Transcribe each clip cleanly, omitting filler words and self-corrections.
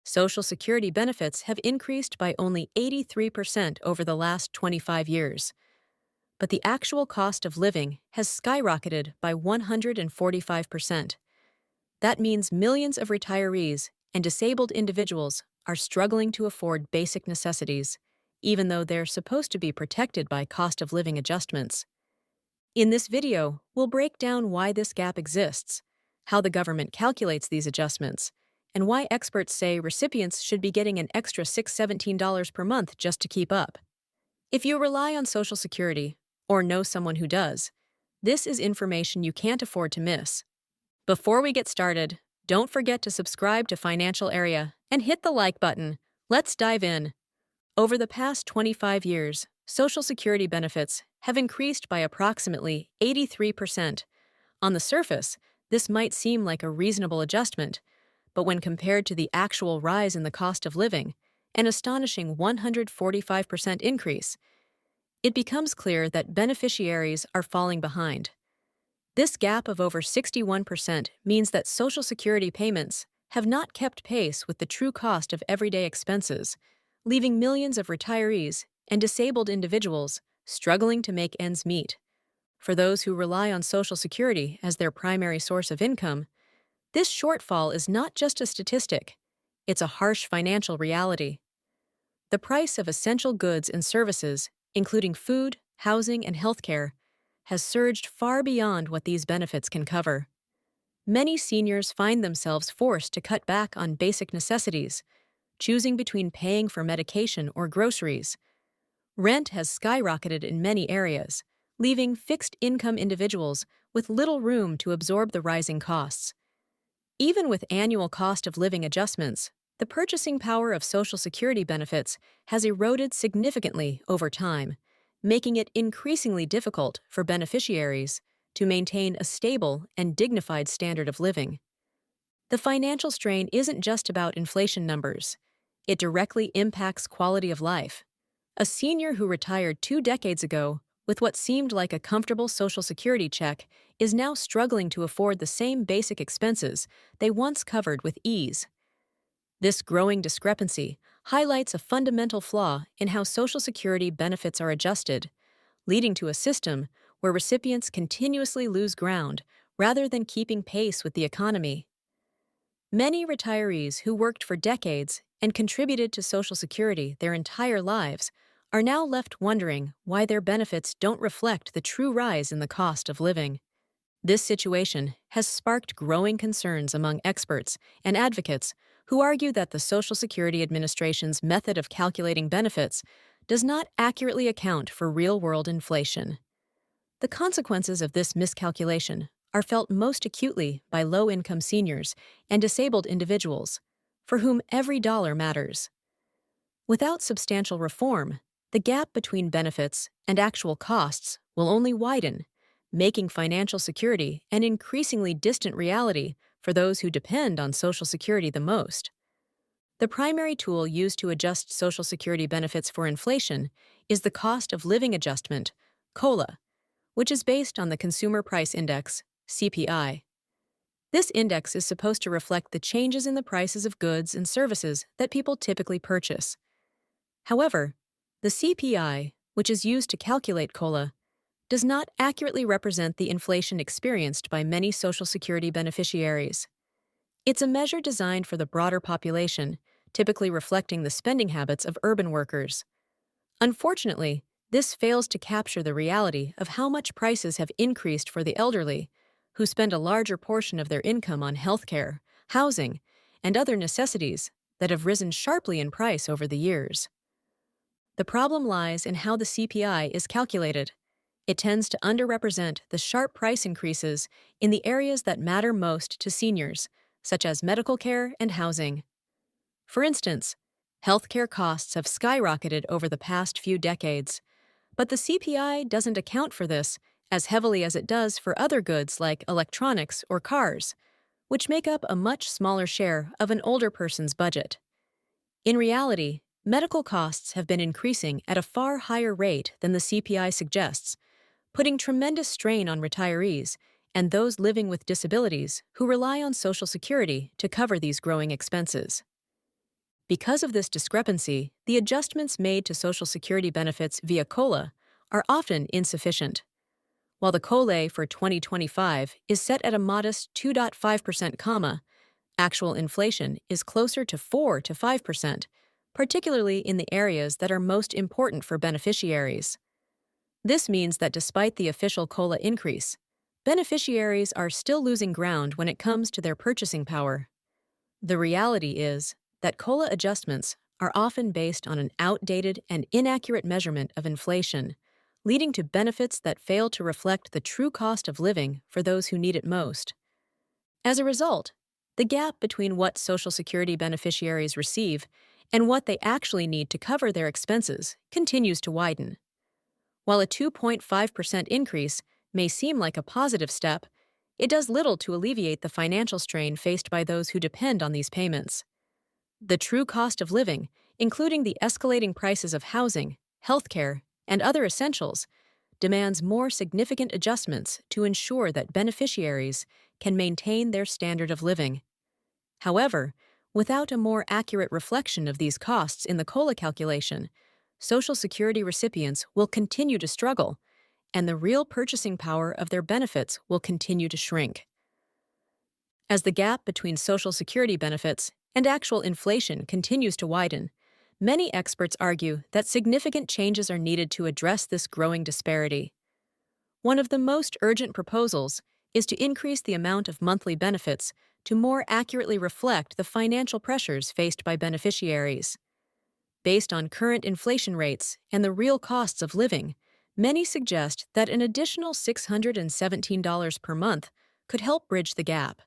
Social Security benefits have increased by only 83% over the last 25 years, but the actual cost of living has skyrocketed by 145%. That means millions of retirees and disabled individuals are struggling to afford basic necessities, even though they're supposed to be protected by cost of living adjustments. In this video, we'll break down why this gap exists, how the government calculates these adjustments, and why experts say recipients should be getting an extra $17 per month just to keep up. If you rely on Social Security, or know someone who does, this is information you can't afford to miss. Before we get started, don't forget to subscribe to Financial Area and hit the like button. Let's dive in. Over the past 25 years, Social Security benefits have increased by approximately 83%. On the surface, this might seem like a reasonable adjustment, but when compared to the actual rise in the cost of living, an astonishing 145% increase, it becomes clear that beneficiaries are falling behind. This gap of over 61% means that Social Security payments have not kept pace with the true cost of everyday expenses, leaving millions of retirees and disabled individuals struggling to make ends meet. For those who rely on Social Security as their primary source of income, this shortfall is not just a statistic, it's a harsh financial reality. The price of essential goods and services, including food, housing, and healthcare, has surged far beyond what these benefits can cover. Many seniors find themselves forced to cut back on basic necessities, choosing between paying for medication or groceries. Rent has skyrocketed in many areas, leaving fixed-income individuals with little room to absorb the rising costs. Even with annual cost of living adjustments, the purchasing power of Social Security benefits has eroded significantly over time, making it increasingly difficult for beneficiaries to maintain a stable and dignified standard of living. The financial strain isn't just about inflation numbers. It directly impacts quality of life. A senior who retired 2 decades ago with what seemed like a comfortable Social Security check is now struggling to afford the same basic expenses they once covered with ease. This growing discrepancy highlights a fundamental flaw in how Social Security benefits are adjusted, leading to a system where recipients continuously lose ground rather than keeping pace with the economy. Many retirees who worked for decades and contributed to Social Security their entire lives are now left wondering why their benefits don't reflect the true rise in the cost of living. This situation has sparked growing concerns among experts and advocates who argue that the Social Security Administration's method of calculating benefits does not accurately account for real-world inflation. The consequences of this miscalculation are felt most acutely by low-income seniors and disabled individuals, for whom every dollar matters. Without substantial reform, the gap between benefits and actual costs will only widen, making financial security an increasingly distant reality for those who depend on Social Security the most. The primary tool used to adjust Social Security benefits for inflation is the Cost of Living Adjustment, COLA, which is based on the Consumer Price Index, CPI. This index is supposed to reflect the changes in the prices of goods and services that people typically purchase. However, the CPI, which is used to calculate COLA, does not accurately represent the inflation experienced by many Social Security beneficiaries. It's a measure designed for the broader population, typically reflecting the spending habits of urban workers. Unfortunately, this fails to capture the reality of how much prices have increased for the elderly, who spend a larger portion of their income on healthcare, housing, and other necessities that have risen sharply in price over the years. The problem lies in how the CPI is calculated. It tends to underrepresent the sharp price increases in the areas that matter most to seniors, such as medical care and housing. For instance, healthcare costs have skyrocketed over the past few decades, but the CPI doesn't account for this as heavily as it does for other goods like electronics or cars, which make up a much smaller share of an older person's budget. In reality, medical costs have been increasing at a far higher rate than the CPI suggests, putting tremendous strain on retirees and those living with disabilities who rely on Social Security to cover these growing expenses. Because of this discrepancy, the adjustments made to Social Security benefits via COLA are often insufficient. While the COLA for 2025 is set at a modest 2.5%, actual inflation is closer to 4 to 5%, particularly in the areas that are most important for beneficiaries. This means that despite the official COLA increase, beneficiaries are still losing ground when it comes to their purchasing power. The reality is that COLA adjustments are often based on an outdated and inaccurate measurement of inflation, leading to benefits that fail to reflect the true cost of living for those who need it most. As a result, the gap between what Social Security beneficiaries receive and what they actually need to cover their expenses continues to widen. While a 2.5% increase may seem like a positive step, it does little to alleviate the financial strain faced by those who depend on these payments. The true cost of living, including the escalating prices of housing, healthcare, and other essentials, demands more significant adjustments to ensure that beneficiaries can maintain their standard of living. However, without a more accurate reflection of these costs in the COLA calculation, Social Security recipients will continue to struggle, and the real purchasing power of their benefits will continue to shrink. As the gap between Social Security benefits and actual inflation continues to widen, many experts argue that significant changes are needed to address this growing disparity. One of the most urgent proposals is to increase the amount of monthly benefits to more accurately reflect the financial pressures faced by beneficiaries. Based on current inflation rates and the real costs of living, many suggest that an additional $617 per month could help bridge the gap.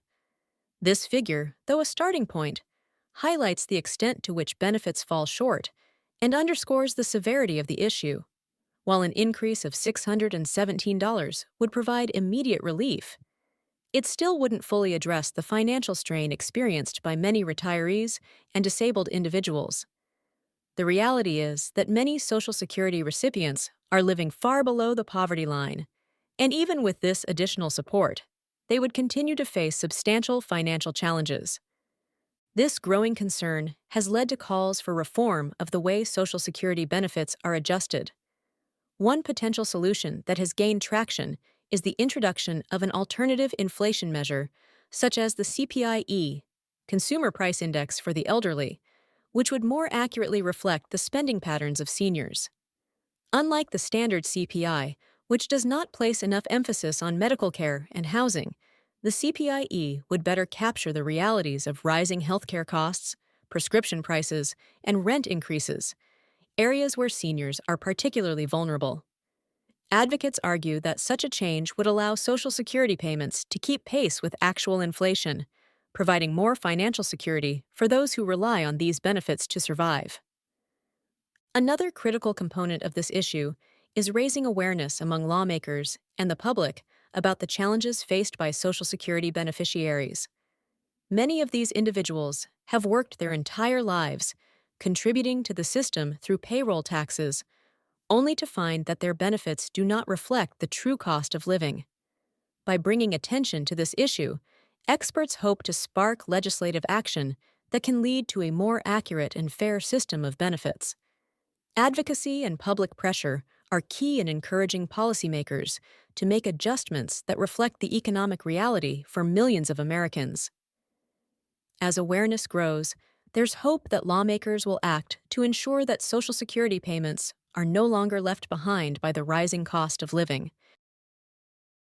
This figure, though a starting point, highlights the extent to which benefits fall short and underscores the severity of the issue. While an increase of $617 would provide immediate relief, it still wouldn't fully address the financial strain experienced by many retirees and disabled individuals. The reality is that many Social Security recipients are living far below the poverty line, and even with this additional support, they would continue to face substantial financial challenges. This growing concern has led to calls for reform of the way Social Security benefits are adjusted. One potential solution that has gained traction is the introduction of an alternative inflation measure, such as the CPI-E, Consumer Price Index for the elderly, which would more accurately reflect the spending patterns of seniors. Unlike the standard CPI, which does not place enough emphasis on medical care and housing, the CPI-E would better capture the realities of rising healthcare costs, prescription prices, and rent increases, areas where seniors are particularly vulnerable. Advocates argue that such a change would allow Social Security payments to keep pace with actual inflation, providing more financial security for those who rely on these benefits to survive. Another critical component of this issue is raising awareness among lawmakers and the public about the challenges faced by Social Security beneficiaries. Many of these individuals have worked their entire lives, contributing to the system through payroll taxes, only to find that their benefits do not reflect the true cost of living. By bringing attention to this issue, experts hope to spark legislative action that can lead to a more accurate and fair system of benefits. Advocacy and public pressure are key in encouraging policymakers to make adjustments that reflect the economic reality for millions of Americans. As awareness grows, there's hope that lawmakers will act to ensure that Social Security payments are no longer left behind by the rising cost of living.